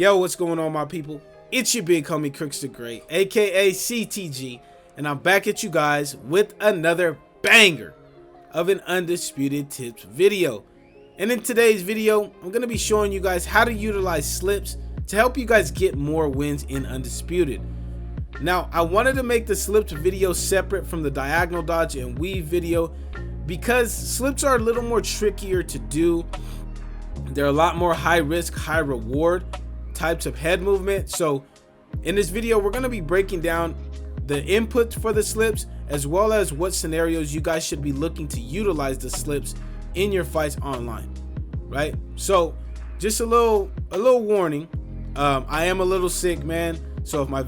Yo, what's going on, my people? It's your big homie Crooks the Great, aka CTG, and I'm back at you guys with another banger of an Undisputed Tips video. And in today's video, I'm going to be showing you guys how to utilize slips to help you guys get more wins in Undisputed. Now, I wanted to make the slips video separate from the diagonal dodge and weave video because slips are a little more trickier to do. They're a lot more high risk, high reward types of head movement. So in this video, we're going to be breaking down the inputs for the slips as well as what scenarios you guys should be looking to utilize the slips in your fights online, right? So just a little warning, I am a little sick, man. So if my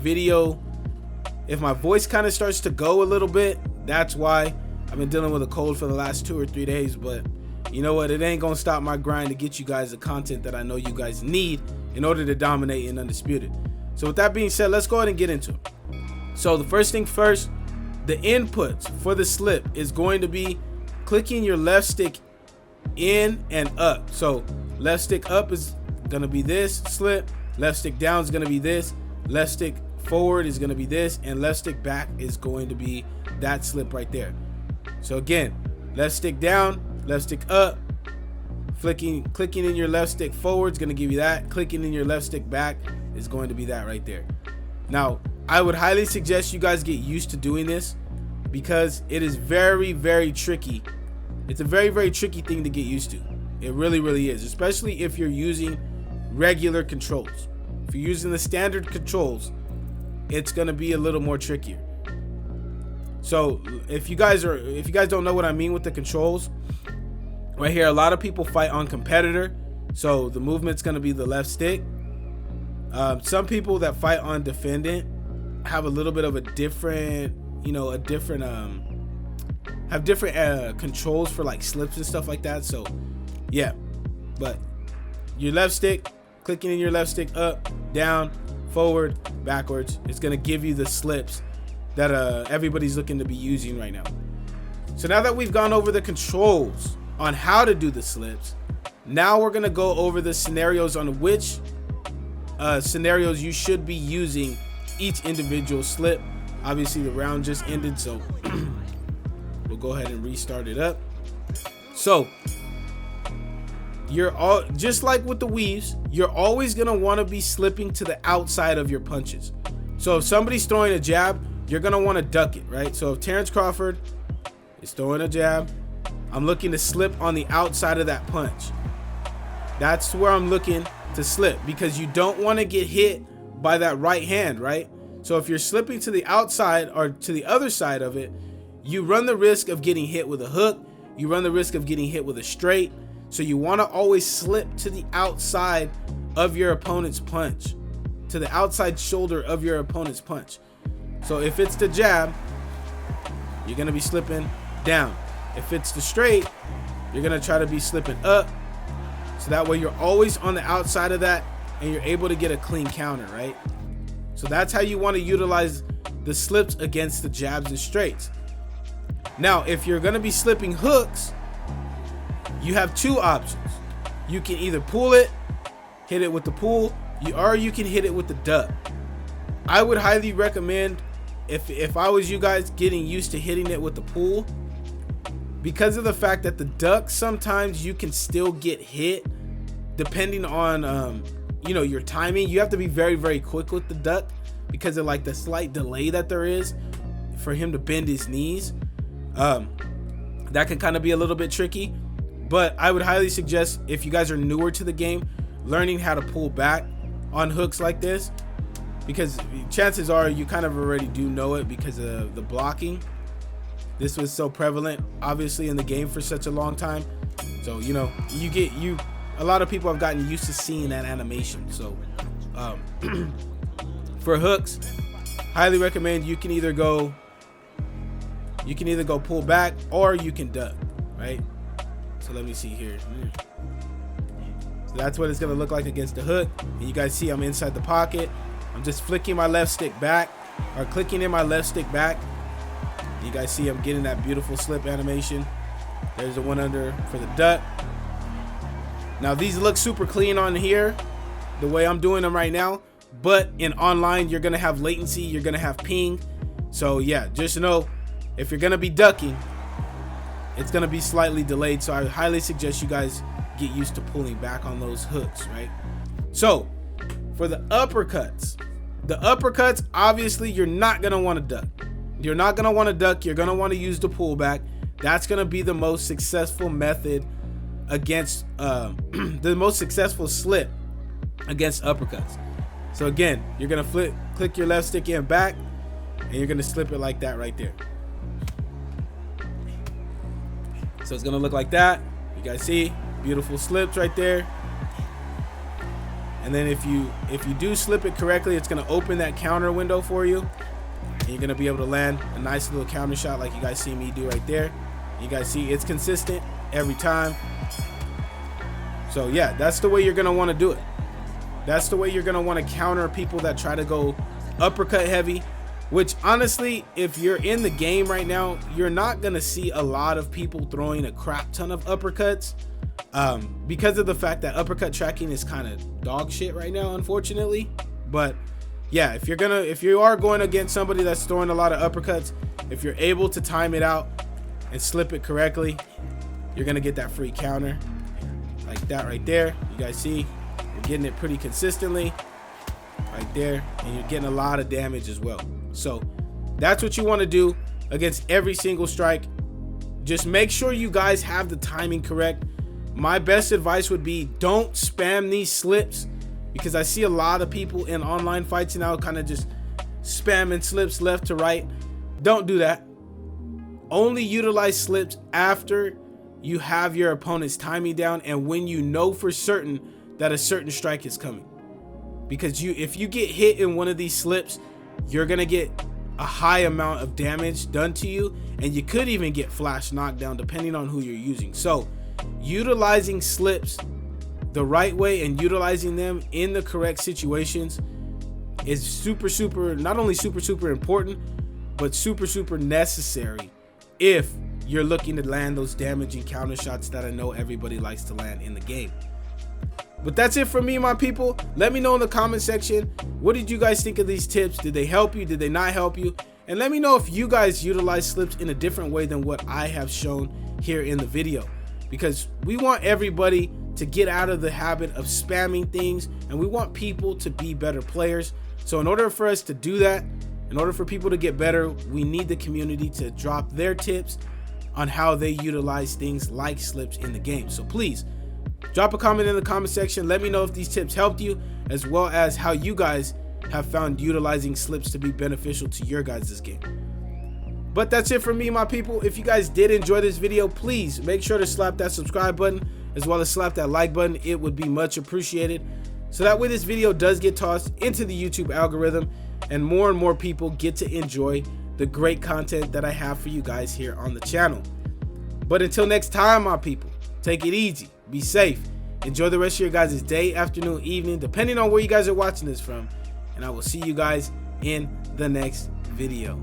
voice kind of starts to go a little bit, that's why. I've been dealing with a cold for the last 2 or 3 days, but you know what? It ain't gonna stop my grind to get you guys the content that I know you guys need in order to dominate in Undisputed. So with that being said, let's go ahead and get into it. So the first thing first, the inputs for the slip is going to be clicking your left stick in and up. So left stick up is gonna be this slip, left stick down is gonna be this, left stick forward is gonna be this, and left stick back is going to be that slip right there. So again, left stick down, left stick up, clicking in your left stick forward is going to give you that. Clicking in your left stick back is going to be that right there. Now, I would highly suggest you guys get used to doing this because it is very, very tricky. It's a very, very tricky thing to get used to. It really, really is, especially if you're using regular controls. If you're using the standard controls, it's going to be a little more trickier. So if you guys don't know what I mean with the controls, right here, a lot of people fight on competitor, so the movement's going to be the left stick. Some people that fight on defendant have a little bit of a different, have different controls for like slips and stuff like that. So yeah, but your left stick, clicking in your left stick up, down, forward, backwards, it's going to give you the slips that everybody's looking to be using right now. So now that we've gone over the controls on how to do the slips, now we're gonna go over the scenarios on which scenarios you should be using each individual slip. Obviously the round just ended, so we'll go ahead and restart it up. So you're all just like with the weaves, you're always gonna want to be slipping to the outside of your punches. So if somebody's throwing a jab, you're gonna want to duck it, right? So if Terrence Crawford is throwing a jab, I'm looking to slip on the outside of that punch. That's where I'm looking to slip because you don't want to get hit by that right hand, right? So if you're slipping to the outside or to the other side of it, you run the risk of getting hit with a hook. You run the risk of getting hit with a straight. So you want to always slip to the outside of your opponent's punch, to the outside shoulder of your opponent's punch. So if it's the jab, you're going to be slipping down. If it's the straight, you're going to try to be slipping up. So that way you're always on the outside of that and you're able to get a clean counter, right? So that's how you want to utilize the slips against the jabs and straights. Now, if you're going to be slipping hooks, you have two options. You can either pull it, hit it with the pull, or you can hit it with the duck. I would highly recommend, if I was you guys, getting used to hitting it with the pull, because of the fact that the duck, sometimes you can still get hit depending on your timing. You have to be very, very quick with the duck because of like the slight delay that there is for him to bend his knees. That can kind of be a little bit tricky, but I would highly suggest, if you guys are newer to the game, learning how to pull back on hooks like this, because chances are you kind of already do know it because of the blocking. This was so prevalent obviously in the game for such a long time, so a lot of people have gotten used to seeing that animation. So for hooks, highly recommend you can either go pull back or you can duck, right? So let me see here. So that's what it's gonna look like against the hook, and you guys see I'm inside the pocket. I'm just flicking my left stick back, or clicking in my left stick back. You guys see I'm getting that beautiful slip animation. There's the one under for the duck. Now these look super clean on here, the way I'm doing them right now, but in online you're gonna have latency, you're gonna have ping. So yeah, just know if you're gonna be ducking, it's gonna be slightly delayed. So I highly suggest you guys get used to pulling back on those hooks, right? So for the uppercuts, obviously you're not gonna want to duck. You're not gonna want to duck. You're gonna want to use the pullback. That's gonna be the most successful method against the most successful slip against uppercuts. So again, you're gonna click your left stick in back, and you're gonna slip it like that right there. So it's gonna look like that. You guys see beautiful slips right there. And then if you do slip it correctly, it's gonna open that counter window for you, and you're gonna be able to land a nice little counter shot like you guys see me do right there. You guys see it's consistent every time. So yeah, that's the way you're gonna want to do it. That's the way you're gonna want to counter people that try to go uppercut heavy, which honestly, if you're in the game right now, you're not gonna see a lot of people throwing a crap ton of uppercuts, because of the fact that uppercut tracking is kind of dog shit right now, unfortunately. But yeah, if you are going against somebody that's throwing a lot of uppercuts, if you're able to time it out and slip it correctly, you're gonna get that free counter like that right there. You guys see you're getting it pretty consistently right there, and you're getting a lot of damage as well. So that's what you want to do against every single strike. Just make sure you guys have the timing correct. My best advice would be don't spam these slips, because I see a lot of people in online fights now kind of just spamming slips left to right. Don't do that. Only utilize slips after you have your opponent's timing down and when you know for certain that a certain strike is coming. Because if you get hit in one of these slips, you're gonna get a high amount of damage done to you, and you could even get flash knockdown depending on who you're using. So utilizing slips the right way and utilizing them in the correct situations is super not only super important, but super necessary if you're looking to land those damaging counter shots that I know everybody likes to land in the game. But that's it for me, my people. Let me know in the comment section, what did you guys think of these tips? Did they help you? Did they not help you? And let me know if you guys utilize slips in a different way than what I have shown here in the video, because we want everybody to get out of the habit of spamming things, and we want people to be better players. So in order for us to do that, in order for people to get better, we need the community to drop their tips on how they utilize things like slips in the game. So please drop a comment in the comment section. Let me know if these tips helped you, as well as how you guys have found utilizing slips to be beneficial to your guys' game. But that's it for me, my people. If you guys did enjoy this video, please make sure to slap that subscribe button, as well as slap that like button. It would be much appreciated, so that way this video does get tossed into the YouTube algorithm and more people get to enjoy the great content that I have for you guys here on the channel. But until next time, my people, take it easy, be safe, enjoy the rest of your guys' day, afternoon, evening, depending on where you guys are watching this from, and I will see you guys in the next video.